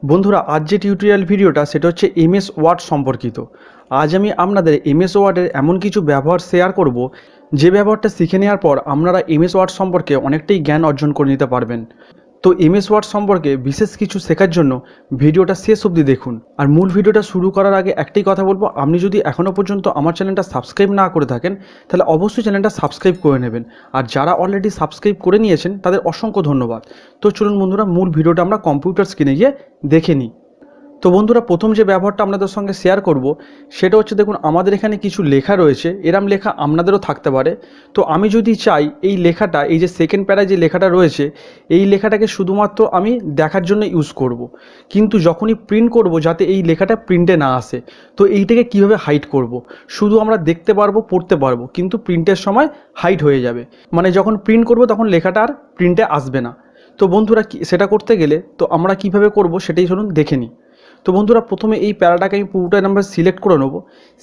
বন্ধুরা, আজ যে টিউটোরিয়াল ভিডিওটা সেটা হচ্ছে এমএস ওয়ার্ড সম্পর্কিত। আজ আমি আপনাদের এমএস ওয়ার্ডের এমন কিছু ব্যবহার শেয়ার করব, যে ব্যবহারটা শিখে নেওয়ার পর আপনারা এমএস ওয়ার্ড সম্পর্কে অনেকটাই জ্ঞান অর্জন করে নিতে পারবেন। তো এমএস ওয়ার্ড সম্পর্কে বিশেষ কিছু শেখার জন্য ভিডিওটা শেষ অবধি দেখুন। আর মূল ভিডিওটা শুরু করার আগে একটাই কথা বলবো, আপনি যদি এখনও পর্যন্ত আমার চ্যানেলটা সাবস্ক্রাইব না করে থাকেন তাহলে অবশ্যই চ্যানেলটা সাবস্ক্রাইব করে নেবেন। আর যারা অলরেডি সাবস্ক্রাইব করে নিয়েছেন তাদের অসংখ্য ধন্যবাদ। তো চলুন বন্ধুরা, মূল ভিডিওটা আমরা কম্পিউটার স্ক্রিনে গিয়ে দেখে নিই। তো বন্ধুরা, প্রথম যে ব্যবহারটা আপনাদের সঙ্গে শেয়ার করব সেটা হচ্ছে, দেখুন আমাদের এখানে কিছু লেখা রয়েছে, এরম লেখা আপনাদেরও থাকতে পারে। তো আমি যদি চাই এই লেখাটা, এই যে সেকেন্ড প্যারায় যে লেখাটা রয়েছে, এই লেখাটাকে শুধুমাত্র আমি দেখার জন্য ইউজ করব, কিন্তু যখনই প্রিন্ট করব যাতে এই লেখাটা প্রিন্টে না আসে। তো এইটাকে কিভাবে হাইড করব? শুধু আমরা দেখতে পারবো, পড়তে পারবো, কিন্তু প্রিন্টের সময় হাইড হয়ে যাবে, মানে যখন প্রিন্ট করব তখন লেখাটা আর প্রিন্টে আসবে না। তো বন্ধুরা, সেটা করতে গেলে তো আমরা কিভাবে করব সেটাই চলুন দেখে নিই। তো বন্ধুরা, প্রথমে এই প্যারাটাকে আমি পুরোটাই নাম্বার সিলেক্ট করে নেব।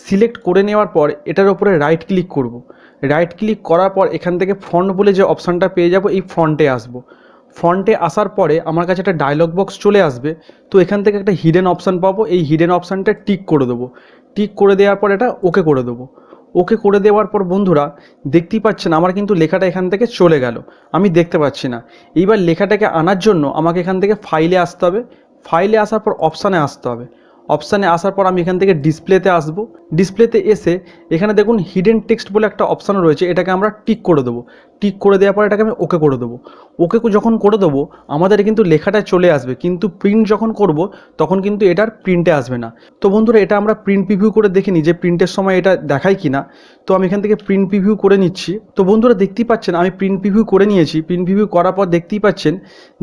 সিলেক্ট করে নেওয়ার পর এটার উপরে রাইট ক্লিক করব। রাইট ক্লিক করার পর এখান থেকে ফন্ট বলে যে অপশানটা পেয়ে যাব, এই ফন্টে আসব। ফন্টে আসার পরে আমার কাছে একটা ডায়লগ বক্স চলে আসবে। তো এখান থেকে একটা হিডেন অপশান পাবো, এই হিডেন অপশানটা টিক করে দেবো। টিক করে দেওয়ার পর এটা ওকে করে দেবো। ওকে করে দেওয়ার পর বন্ধুরা, দেখতেই পাচ্ছেন আমার কিন্তু লেখাটা এখান থেকে চলে গেল, আমি দেখতে পাচ্ছি না। এইবার লেখাটাকে আনার জন্য আমাকে এখান থেকে ফাইলে আসতে হবে। ফাইলে আসার পর অপশানে আসতে হবে। অপশানে আসার পর আমি এখান থেকে ডিসপ্লেতে আসব। ডিসপ্লেতে এসে এখানে দেখুন হিডেন টেক্সট বলে একটা অপশান রয়েছে, এটাকে আমরা টিক করে দেবো। টিক করে দেওয়ার পর এটাকে আমি ওকে করে দেবো। ওকে যখন করে দেবো আমাদের কিন্তু লেখাটা চলে আসবে, কিন্তু প্রিন্ট যখন করব তখন কিন্তু এটার প্রিন্টে আসবে না। তো বন্ধুরা, এটা আমরা প্রিন্ট প্রিভিউ করে দেখে নিই যে প্রিন্টের সময় এটা দেখায় কি না। তো আমি এখান থেকে প্রিন্ট প্রিভিউ করে নিচ্ছি। তো বন্ধুরা, দেখতেই পাচ্ছেন আমি প্রিন্ট প্রিভিউ করে নিয়েছি। প্রিন্ট প্রিভিউ করার পর দেখতেই পাচ্ছেন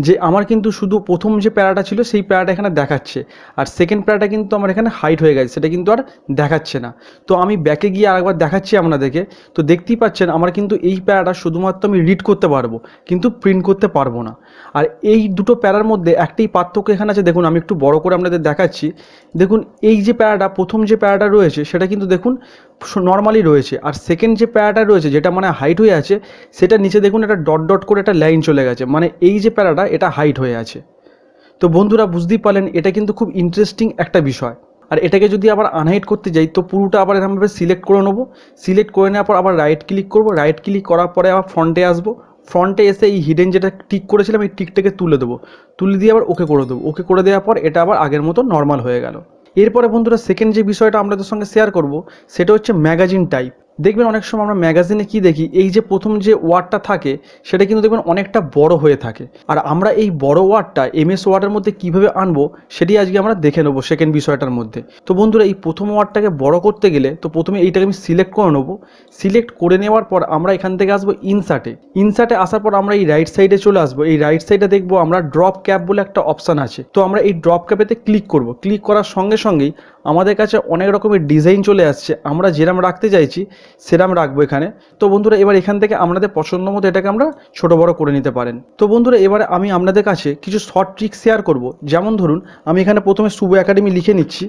যে আমার কিন্তু শুধু প্রথম যে প্যারাটা ছিল সেই প্যারাটা এখানে দেখাচ্ছে, আর সেকেন্ড প্যারাটা কিন্তু আমার এখানে হাইড হয়ে গেছে, সেটা কিন্তু আর দেখাচ্ছে না। তো আমি ব্যাকে গিয়ে আরেকবার দেখাচ্ছি আপনাদেরকে। তো দেখতেই পাচ্ছেন আমার কিন্তু এই প্যারাটা শুধুমাত্র আমি রিড করতে পারবো, কিন্তু প্রিন্ট করতে পারবো না। আর এই দুটো প্যারার মধ্যে একটাই পার্থক্য এখানে আছে, দেখুন আমি একটু বড় করে আপনাদের দেখাচ্ছি। দেখুন এই যে প্যারাটা, প্রথম যে প্যারাটা রয়েছে সেটা কিন্তু দেখুন নর্মালি রয়েছে, আর সেকেন্ড যে প্যারাটা রয়েছে যেটা মানে হাইট হয়ে আছে, সেটা নিচে দেখুন একটা ডট ডট করে একটা লাইন চলে গেছে, মানে এই যে প্যারাটা এটা হাইট হয়ে আছে। তো বন্ধুরা, বুঝতেই পারলেন এটা কিন্তু খুব ইন্টারেস্টিং একটা বিষয়। আর এটাকে যদি আবার আনহাইড করতে যাই তো পুরোটা আবার এরকমভাবে সিলেক্ট করে নেবো। সিলেক্ট করে নেওয়ার পর আবার রাইট ক্লিক করবো। রাইট ক্লিক করার পরে আবার ফ্রন্টে আসবো। ফ্রন্টে এসে এই হিডেন যেটা টিক করেছিলাম এই টিকটাকে তুলে দেবো। তুলে দিয়ে আবার ওকে করে দেবো। ওকে করে দেওয়ার পর এটা আবার আগের মতো নর্মাল হয়ে গেল। এরপরে বন্ধুরা, সেকেন্ড যে বিষয়টা আপনাদের সঙ্গে শেয়ার করব সেটা হচ্ছে ম্যাগাজিন টাইপ। দেখবেন অনেক সময় আমরা ম্যাগাজিনে কি দেখি, এই যে প্রথম যে ওয়ার্ডটা থাকে সেটা কিন্তু দেখবেন অনেকটা বড় হয়ে থাকে। আর আমরা এই বড় ওয়ার্ডটা এমএস ওয়ার্ডের মধ্যে কিভাবে আনবো সেটি আজকে আমরা দেখে নেবো সেকেন্ড বিষয়টার মধ্যে। তো বন্ধুরা, এই প্রথম ওয়ার্ডটাকে বড় করতে গেলে তো প্রথমে এইটাকে আমি সিলেক্ট করে নেবো। সিলেক্ট করে নেওয়ার পর আমরা এখান থেকে আসবো ইনসার্টে। ইনসার্টে আসার পর আমরা এই রাইট সাইডে চলে আসবো। এই রাইট সাইডে দেখবো আমরা ড্রপ ক্যাপ বলে একটা অপশান আছে। তো আমরা এই ড্রপ ক্যাপেতে ক্লিক করব। ক্লিক করার সঙ্গে সঙ্গেই আমাদের কাছে অনেক রকমের ডিজাইন চলে আসছে, আমরা যেরকম রাখতে চাইছি সেরকম রাখবো এখানে। তো বন্ধুরা, এবার এখান থেকে আপনাদের পছন্দ মতো এটাকে আমরা ছোট বড় করে নিতে পারেন। তো বন্ধুরা, এবারে আমি আপনাদের কাছে কিছু শর্ট ট্রিক শেয়ার করব। যেমন ধরুন, আমি এখানে প্রথমে শুভ একাডেমি লিখে নিচ্ছি।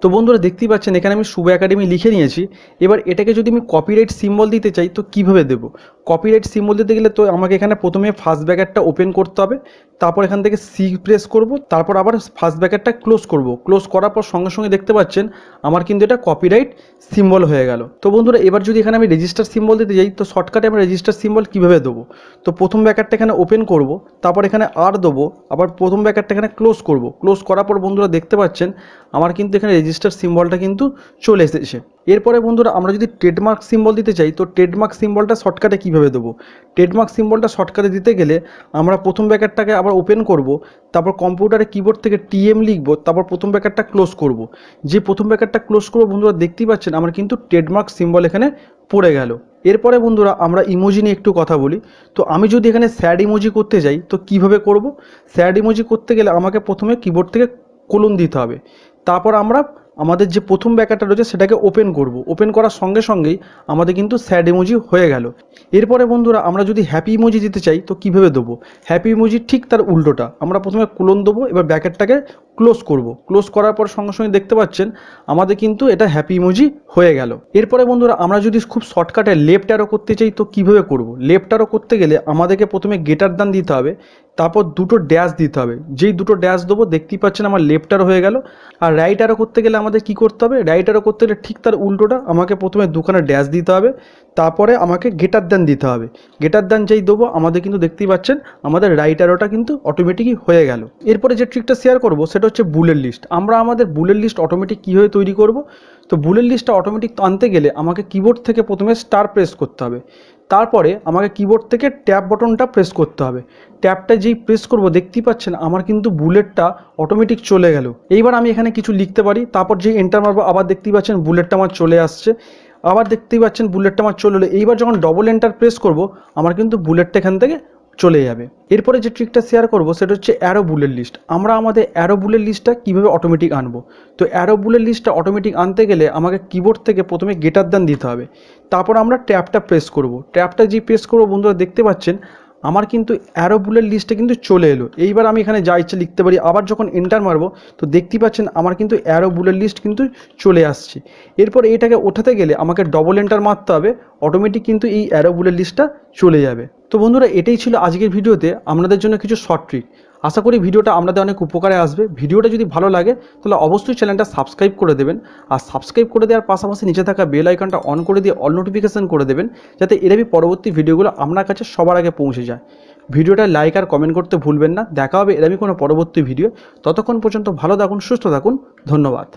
তো বন্ধুরা, দেখতেই পাচ্ছেন এখানে আমি শুভ একাডেমি লিখে নিয়েছি। এবার এটাকে যদি আমি কপিরাইট সিম্বল দিতে চাই তো কিভাবে দেব? কপিরাইট সিম্বল দিতে গেলে তো আমাকে এখানে প্রথমে ফার্স্ট ব্র্যাকেটটা ওপেন করতে হবে, তারপর এখান থেকে সি প্রেস করব, তারপর আবার ফার্স্ট ব্র্যাকেটটা ক্লোজ করব। ক্লোজ করার পর সঙ্গে সঙ্গে দেখতে পাচ্ছেন আমার কিন্তু এটা কপিরাইট সিম্বল হয়ে গেল। তো বন্ধুরা, এবার যদি এখানে আমি রেজিস্টার সিম্বল দিতে যাই তো শর্টকাটে আমি রেজিস্টার সিম্বল কীভাবে দেবো? তো প্রথম ব্র্যাকেটটা এখানে ওপেন করব, তারপর এখানে আর দেবো, আবার প্রথম ব্র্যাকেটটা এখানে ক্লোজ করব। ক্লোজ করার পর বন্ধুরা দেখতে পাচ্ছেন আমার কিন্তু এখানে রেজিস্টার সিম্বলটা কিন্তু চলে এসেছে। এরপরে বন্ধুরা, আমরা যদি ট্রেডমার্ক সিম্বল দিতে চাই তো ট্রেডমার্ক সিম্বলটা শর্টকাটে কীভাবে দেবো? ট্রেডমার্ক সিম্বলটা শর্টকাটে দিতে গেলে আমরা প্রথম ব্র্যাকেটটাকে আবার ওপেন করব, তারপর কম্পিউটারে কিবোর্ড থেকে টিএম লিখব, তারপর প্রথম ব্র্যাকেটটা ক্লোজ করব। যে প্রথম ব্র্যাকেটটা ক্লোজ করব বন্ধুরা দেখতেই পাচ্ছেন আমার কিন্তু ট্রেডমার্ক সিম্বল এখানে পড়ে গেল। এরপরে বন্ধুরা, আমরা ইমোজি নিয়ে একটু কথা বলি। তো আমি যদি এখানে স্যাড ইমোজি করতে যাই তো কিভাবে করব? স্যাড ইমোজি করতে গেলে আমাকে প্রথমে কিবোর্ড থেকে কোলন দিতে হবে। তারপর আমরা আমাদের যে প্রথম ব্র্যাকেটটা রয়েছে সেটাকে ওপেন করব। ওপেন করার সঙ্গে সঙ্গেই আমাদের কিন্তু স্যাড ইমোজি হয়ে গেল। এরপরে বন্ধুরা, আমরা যদি হ্যাপি ইমোজি দিতে চাই তো কিভাবে দেবো? হ্যাপি ইমোজি ঠিক তার উল্টোটা, আমরা প্রথমে কোলন দেবো, এবার ব্র্যাকেটটাকে ক্লোজ করব। ক্লোজ করার পর সঙ্গে সঙ্গে দেখতে পাচ্ছেন আমাদের কিন্তু এটা হ্যাপি ইমোজি হয়ে গেল। এরপরে বন্ধুরা আমরা যদি খুব শর্টকাটে লেফট অ্যারো করতে চাই তো কীভাবে করব? লেফট অ্যারো করতে গেলে আমাদেরকে প্রথমে গেটার দান দিতে হবে, তারপর দুটো ড্যাশ দিতে হবে। যেই দুটো ড্যাশ দেবো দেখতেই পাচ্ছেন আমার লেফট অ্যারো হয়ে গেল। আর রাইট অ্যারো করতে গেলে আমাদের কি করতে হবে? রাইট অ্যারো করতে গেলে ঠিক তার উল্টোটা, আমাকে প্রথমে দুখানা ড্যাশ দিতে হবে, তারপরে আমাকে গেটার দান দিতে হবে। গেটার দান যেই দেবো আমাদের কিন্তু দেখতেই পাচ্ছেন আমাদের রাইট অ্যারোটা কিন্তু অটোমেটিকই হয়ে গেল। এরপরে যে ট্রিকটা শেয়ার করব সেটা হচ্ছে বুলেট লিস্ট। আমরা আমাদের বুলেট লিস্ট অটোমেটিক কীভাবে তৈরি করব? তো বুলেট লিস্টটা অটোমেটিক আনতে গেলে আমাকে কিবোর্ড থেকে প্রথমে স্টার প্রেস করতে হবে, তারপরে আমাকে কিবোর্ড থেকে ট্যাব বটনটা প্রেস করতে হবে। ট্যাবটা যেই প্রেস করব দেখতেই পাচ্ছেন আমার কিন্তু বুলেটটা অটোমেটিক চলে গেল। এইবার আমি এখানে কিছু লিখতে পারি, তারপর যেই এন্টার মারবো আবার দেখতেই পাচ্ছেন বুলেটটা আমার চলে আসছে। আবার দেখতেই পাচ্ছেন বুলেটটা আমার চলে এলো। এইবার যখন ডবল এন্টার প্রেস করব আমার কিন্তু বুলেটটা এখান থেকে চলে যাবে। এরপরে যে ট্রিকটা শেয়ার করব সেটা হচ্ছে অ্যারো বুলেট লিস্ট। আমরা আমাদের অ্যারো বুলেট লিস্টটা কীভাবে অটোমেটিক আনবো? তো অ্যারো বুলেট লিস্টটা অটোমেটিক আনতে গেলে আমাকে কিবোর্ড থেকে প্রথমে গেটার দান দিতে হবে, তারপর আমরা ট্যাবটা প্রেস করব। ট্যাবটা যেই প্রেস করবো বন্ধুরা দেখতে পাচ্ছেন আমার কিন্তু অ্যারো বুলেট লিস্টে কিন্তু চলে এলো। এইবার আমি এখানে যা ইচ্ছে লিখতে পারি, আবার যখন এন্টার মারবো তো দেখতেই পাচ্ছেন আমার কিন্তু অ্যারো বুলেট লিস্ট কিন্তু চলে আসছে। এরপর এটাকে ওঠাতে গেলে আমাকে ডবল এন্টার মারতে হবে, অটোমেটিক কিন্তু এই অ্যারো বুলেট লিস্টটা চলে যাবে। তো বন্ধুরা এটাই ছিল আজকের ভিডিওতে আপনাদের জন্য কিছু শর্ট ট্রিক। আশা করি ভিডিওটা আপনাদের অনেক উপকারে আসবে। ভিডিওটা যদি ভালো লাগে তাহলে অবশ্যই চ্যানেলটা সাবস্ক্রাইব করে দেবেন, আর সাবস্ক্রাইব করে দেওয়ার পাশাপাশি নিচে থাকা বেল আইকনটা অন করে দিয়ে অল নোটিফিকেশান করে দেবেন, যাতে এরকমই পরবর্তী ভিডিওগুলো আপনার কাছে সবার আগে পৌঁছে যায়। ভিডিওটা লাইক আর কমেন্ট করতে ভুলবেন না। দেখা হবে এরকমই কোনো পরবর্তী ভিডিও। ততক্ষণ পর্যন্ত ভালো থাকুন, সুস্থ থাকুন। ধন্যবাদ।